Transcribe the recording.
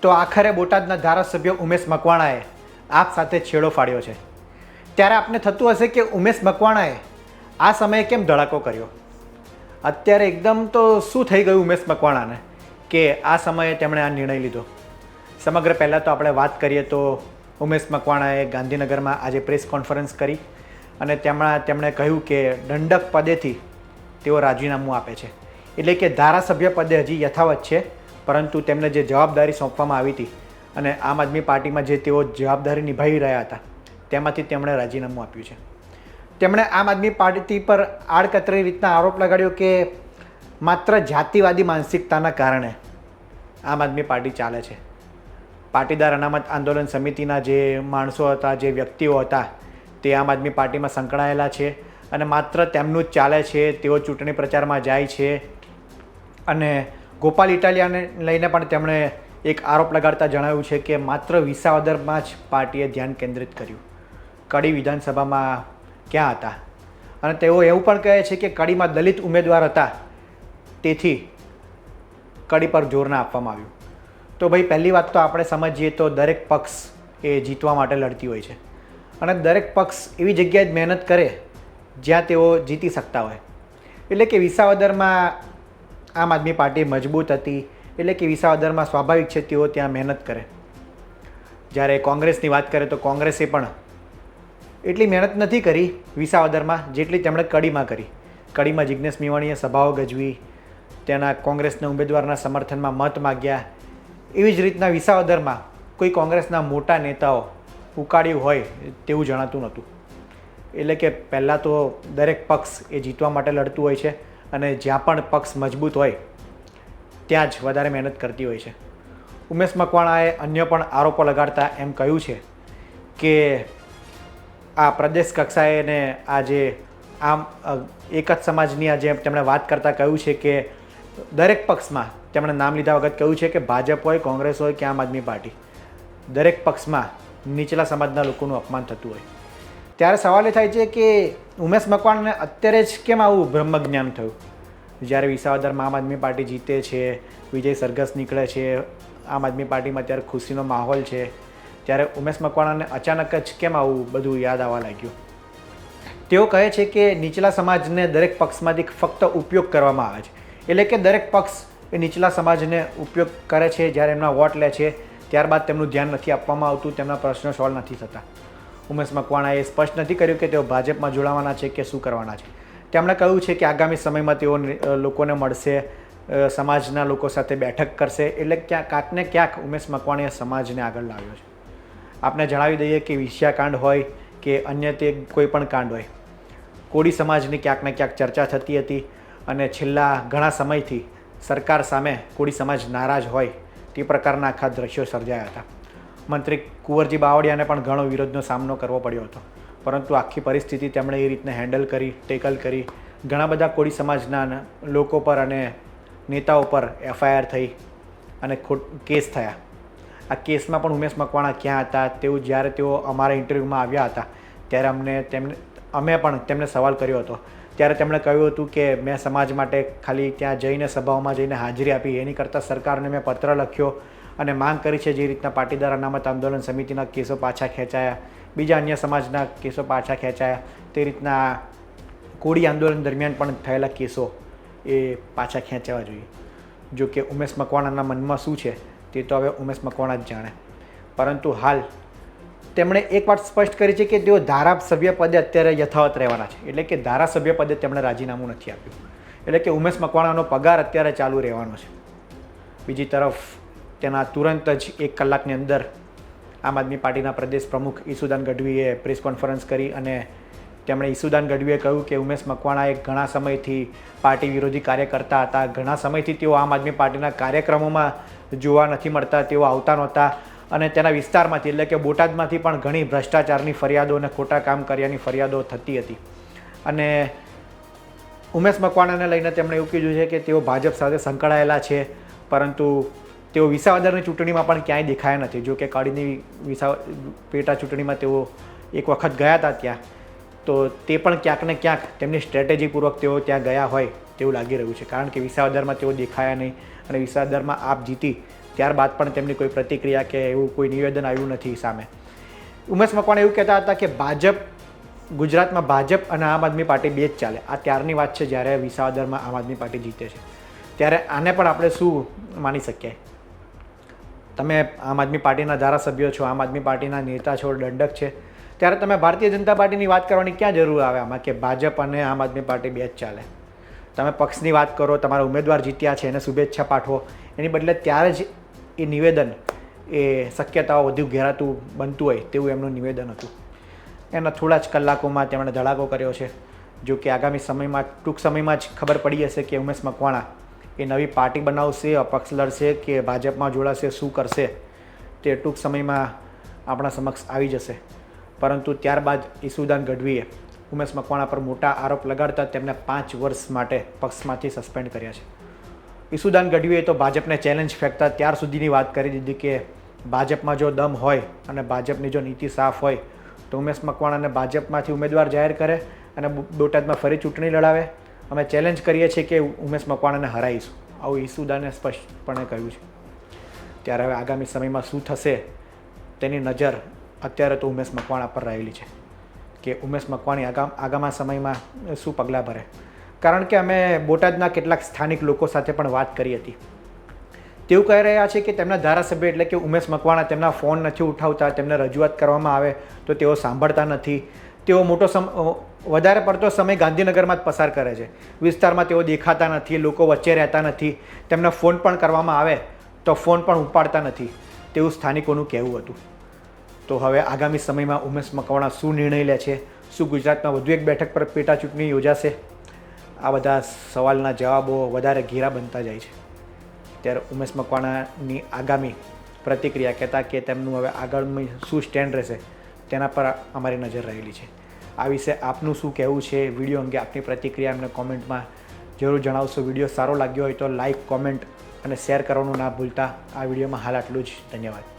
તો આખરે બોટાદના ધારાસભ્ય ઉમેશ મકવાણાએ આપ સાથે છેડો ફાડ્યો છે. ત્યારે આપને થતું હશે કે ઉમેશ મકવાણાએ આ સમયે કેમ ધડાકો કર્યો. અત્યારે એકદમ તો શું થઈ ગયું ઉમેશ મકવાણાને કે આ સમયે તેમણે આ નિર્ણય લીધો. સમગ્ર પહેલાં તો આપણે વાત કરીએ તો ઉમેશ મકવાણાએ ગાંધીનગરમાં આજે પ્રેસ કોન્ફરન્સ કરી અને તેમણે કહ્યું કે દંડક પદેથી તેઓ રાજીનામું આપે છે. એટલે કે ધારાસભ્ય પદે હજી યથાવત છે, પરંતુ તેમને જે જવાબદારી સોંપવામાં આવી હતી અને આમ આદમી પાર્ટીમાં જે તેઓ જવાબદારી નિભાવી રહ્યા હતા તેમાંથી તેમણે રાજીનામું આપ્યું છે. તેમણે આમ આદમી પાર્ટી પર આડકતરી રીતના આરોપ લગાડ્યો કે માત્ર જાતિવાદી માનસિકતાના કારણે આમ આદમી પાર્ટી ચાલે છે. પાટીદાર અનામત આંદોલન સમિતિના જે માણસો હતા, જે વ્યક્તિઓ હતા, તે આમ આદમી પાર્ટીમાં સંકળાયેલા છે અને માત્ર તેમનું જ ચાલે છે. તેઓ ચૂંટણી પ્રચારમાં જાય છે અને ગોપાલ ઇટાલિયાને લઈને પણ તેમણે એક આરોપ લગાડતા જણાવ્યું છે કે માત્ર વિસાવદરમાં જ પાર્ટીએ ધ્યાન કેન્દ્રિત કર્યું. કડી વિધાનસભામાં ક્યાં હતા? અને તેઓ એવું પણ કહે છે કે કડીમાં દલિત ઉમેદવાર હતા, તેથી કડી પર જોર ના આપવામાં આવ્યું. તો ભાઈ, પહેલી વાત તો આપણે સમજીએ તો દરેક પક્ષ એ જીતવા માટે લડતી હોય છે અને દરેક પક્ષ એવી જગ્યાએ જ મહેનત કરે જ્યાં તેઓ જીતી શકતા હોય. એટલે કે વિસાવદરમાં આમ આદમી પાર્ટી મજબૂત હતી, એટલે કે વિસાવદરમાં સ્વાભાવિક છે તેઓ ત્યાં મહેનત કરે. જ્યારે કોંગ્રેસની વાત કરીએ તો કોંગ્રેસે પણ એટલી મહેનત નથી કરી વિસાવદરમાં જેટલી તેમણે કડીમાં કરી. કડીમાં જિજ્ઞેશ મેવાણીએ સભાઓ ગજવી, તેના કોંગ્રેસના ઉમેદવારના સમર્થનમાં મત માગ્યા. એવી જ રીતના વિસાવદરમાં કોઈ કોંગ્રેસના મોટા નેતાઓ ઉકાળ્યું હોય તેવું જણાતું નહોતું. એટલે કે પહેલાં તો દરેક પક્ષ એ જીતવા માટે લડતું હોય છે અને જ્યાં પણ પક્ષ મજબૂત હોય ત્યાં જ વધારે મહેનત કરતી હોય છે. ઉમેશ મકવાણાએ અન્ય પણ આરોપો લગાડતા એમ કહ્યું છે કે આ પ્રદેશ કક્ષાએ ને આ જે આમ એક જ સમાજની આ જે તેમણે વાત કરતાં કહ્યું છે કે દરેક પક્ષમાં તેમણે નામ લીધા વખત કહ્યું છે કે ભાજપ હોય, કોંગ્રેસ હોય કે આમ આદમી પાર્ટી, દરેક પક્ષમાં નીચલા સમાજના લોકોનું અપમાન થતું હોય. ત્યારે સવાલ એ થાય છે કે ઉમેશ મકવાણાને અત્યારે જ કેમ આવું બ્રહ્મજ્ઞાન થયું? જ્યારે વિસાવદરમાં આમ આદમી પાર્ટી જીતે છે, વિજય સરઘસ નીકળે છે, આમ આદમી પાર્ટીમાં ત્યારે ખુશીનો માહોલ છે, ત્યારે ઉમેશ મકવાણાને અચાનક જ કેમ આવું બધું યાદ આવવા લાગ્યું? તેઓ કહે છે કે નીચલા સમાજને દરેક પક્ષમાંથી ફક્ત ઉપયોગ કરવામાં આવે છે. એટલે કે દરેક પક્ષ એ નીચલા સમાજને ઉપયોગ કરે છે. જ્યારે એમના વોટ લે છે ત્યારબાદ તેમનું ધ્યાન નથી આપવામાં આવતું, તેમના પ્રશ્નો સોલ્વ નથી થતા. ઉમેશ મકવાણાએ સ્પષ્ટ નથી કર્યું કે તેઓ ભાજપમાં જોડાવાના છે કે શું કરવાના છે. તેમણે કહ્યું છે કે આગામી સમયમાં તેઓ લોકોને મળશે, સમાજના લોકો સાથે બેઠક કરશે. એટલે ક્યાંક ને ક્યાંક ઉમેશ મકવાણીએ સમાજને આગળ લાવ્યો છે. આપને જણાવી દઈએ કે વિષયાકાંડ હોય કે અન્ય તે કોઈ પણ કાંડ હોય, કોળી સમાજની ક્યાંક ને ક્યાંક ચર્ચા થતી હતી અને છેલ્લા ઘણા સમયથી સરકાર સામે કોળી સમાજ નારાજ હોય તે પ્રકારના આખા દ્રશ્યો સર્જાયા હતા. મંત્રી કુંવરજી બાવળિયાને પણ ઘણો વિરોધનો સામનો કરવો પડ્યો હતો, પરંતુ આખી પરિસ્થિતિ તેમણે એ રીતને હેન્ડલ કરી, ટેકલ કરી. ઘણા બધા કોળી સમાજના લોકો પર અને નેતાઓ પર FIR થઈ અને કેસ થયા. આ કેસમાં પણ ઉમેશ મકવાણા ક્યાં હતા તેવું જ્યારે તેઓ અમારા ઇન્ટરવ્યૂમાં આવ્યા હતા ત્યારે અમે પણ તેમને સવાલ કર્યો હતો. ત્યારે તેમણે કહ્યું હતું કે મેં સમાજ માટે ખાલી ત્યાં જઈને સભાઓમાં જઈને હાજરી આપી, એની કરતાં સરકારને મેં પત્ર લખ્યો અને માંગ કરી છે જે રીતના પાટીદાર અનામત આંદોલન સમિતિના કેસો પાછા ખેંચાયા, બીજા અન્ય સમાજના કેસો પાછા ખેંચાયા, તે રીતના કોળી આંદોલન દરમિયાન પણ થયેલા કેસો એ પાછા ખેંચાવા જોઈએ. જો કે ઉમેશ મકવાણાના મનમાં શું છે તે તો હવે ઉમેશ મકવાણા જ જાણે. પરંતુ હાલ તેમણે એક વાત સ્પષ્ટ કરી છે કે તેઓ ધારાસભ્ય પદે અત્યારે યથાવત રહેવાના છે. એટલે કે ધારાસભ્ય પદે તેમણે રાજીનામું નથી આપ્યું. એટલે કે ઉમેશ મકવાણાનો પગાર અત્યારે ચાલુ રહેવાનો છે. બીજી તરફ તેના તુરંત જ 1 કલાકની અંદર આમ આદમી પાર્ટીના પ્રદેશ પ્રમુખ ઈસુદાન ગઢવીએ પ્રેસ કોન્ફરન્સ કરી અને તેમણે ઈસુદાન ગઢવીએ કહ્યું કે ઉમેશ મકવાણા ઘણા સમયથી પાર્ટી વિરોધી કાર્ય કરતા હતા, ઘણા સમયથી તેઓ આમ આદમી પાર્ટીના કાર્યક્રમોમાં જોવા નથી મળતા, તેઓ આવતા નહોતા અને તેના વિસ્તારમાંથી એટલે કે બોટાદમાંથી પણ ઘણી ભ્રષ્ટાચારની ફરિયાદો અને ખોટા કામ કર્યાની ફરિયાદો થતી હતી. અને ઉમેશ મકવાણાને લઈને તેમણે એવું કીધું છે કે તેઓ ભાજપ સાથે સંકળાયેલા છે, પરંતુ તેઓ વિસાવદરની ચૂંટણીમાં પણ ક્યાંય દેખાયા નથી. જો કે કડીની પેટા ચૂંટણીમાં તેઓ એક વખત ગયા હતા ત્યાં, તો તે પણ ક્યાંક ને ક્યાંક તેમની સ્ટ્રેટેજીપૂર્વક તેઓ ત્યાં ગયા હોય તેવું લાગી રહ્યું છે. કારણ કે વિસાવદરમાં તેઓ દેખાયા નહીં અને વિસાવદરમાં આપ જીતી ત્યારબાદ પણ તેમની કોઈ પ્રતિક્રિયા કે એવું કોઈ નિવેદન આવ્યું નથી સામે. ઉમેશ મકવાણા એવું કહેતા હતા કે ગુજરાતમાં ભાજપ અને આમ આદમી પાર્ટી બે જ ચાલે. આ ત્યારની વાત છે જ્યારે વિસાવદરમાં આમ આદમી પાર્ટી જીતે છે. ત્યારે આને પણ આપણે શું માની શકીએ? તમે આમ આદમી પાર્ટીના ધારાસભ્યો છો, આમ આદમી પાર્ટીના નેતા છો, દંડક છે, ત્યારે તમે ભારતીય જનતા પાર્ટીની વાત કરવાની ક્યાં જરૂર આવે આમાં કે ભાજપ અને આમ આદમી પાર્ટી બે જ ચાલે? તમે પક્ષની વાત કરો, તમારા ઉમેદવાર જીત્યા છે એને શુભેચ્છા પાઠવો, એની બદલે ત્યારે જ એ નિવેદન એ શક્યતાઓ વધુ ઘેરાતું બનતું હોય તેવું એમનું નિવેદન હતું. એના થોડા જ કલાકોમાં તેમણે ધડાકો કર્યો છે. જો કે આગામી સમયમાં ટૂંક સમયમાં જ ખબર પડી હશે કે ઉમેશ મકવાણા એ નવી પાર્ટી બનાવશે, અપક્ષ લડશે કે ભાજપમાં જોડાશે, શું કરશે તે ટૂંક સમયમાં આપણા સમક્ષ આવી જશે. પરંતુ ત્યારબાદ ઈસુદાન ગઢવીએ ઉમેશ મકવાણા પર મોટા આરોપ લગાડતા તેમને 5 વર્ષ માટે પક્ષમાંથી સસ્પેન્ડ કર્યા છે. ઈસુદાન ગઢવીએ તો ભાજપને ચેલેન્જ ફેંકતા ત્યાર સુધીની વાત કરી દીધી કે ભાજપમાં જો દમ હોય અને ભાજપની જો નીતિ સાફ હોય તો ઉમેશ મકવાણાને ભાજપમાંથી ઉમેદવાર જાહેર કરે અને બોટાદમાં ફરી ચૂંટણી લડાવે. અમે ચેલેન્જ કરીએ છીએ કે ઉમેશ મકવાણાને હરાવીશું, આવું ઈસુદાને સ્પષ્ટપણે કહ્યું છે. ત્યારે હવે આગામી સમયમાં શું થશે તેની નજર અત્યારે તો ઉમેશ મકવાણા પર રહેલી છે કે ઉમેશ મકવાણી આગામી સમયમાં શું પગલાં ભરે. કારણ કે અમે બોટાદના કેટલાક સ્થાનિક લોકો સાથે પણ વાત કરી હતી. તેવું કહી રહ્યા છે કે તેમના ધારાસભ્ય એટલે કે ઉમેશ મકવાણા તેમના ફોન નથી ઉઠાવતા, તેમને રજૂઆત કરવામાં આવે તો તેઓ સાંભળતા નથી. તેઓ વધારે પડતો સમય ગાંધીનગરમાં જ પસાર કરે છે. વિસ્તારમાં તેઓ દેખાતા નથી, લોકો વચ્ચે રહેતા નથી. તેમને ફોન પણ કરવામાં આવે તો ફોન પણ ઉપાડતા નથી, તેવું સ્થાનિકોનું કહેવું હતું. તો હવે આગામી સમયમાં ઉમેશ મકવાણા શું નિર્ણય લે છે? શું ગુજરાતમાં વધુ એક બેઠક પર પેટા ચૂંટણી યોજાશે? આ બધા સવાલના જવાબો વધારે ઘેરા બનતા જાય છે. ત્યારે ઉમેશ મકવાણાની આગામી પ્રતિક્રિયા કહેતા કે તેમનું હવે આગળનું શું સ્ટેન્ડ રહેશે તેના પર અમારી નજર રહેલી છે. આ વિશે આપનું શું કહેવું છે? વિડીયો અંગે આપની પ્રતિક્રિયા અમને કોમેન્ટમાં જરૂર જણાવશો. વિડીયો સારો લાગ્યો હોય તો લાઇક, કોમેન્ટ અને શેર કરવાનું ના ભૂલતા. આ વિડીયોમાં હાલ આટલું જ. ધન્યવાદ.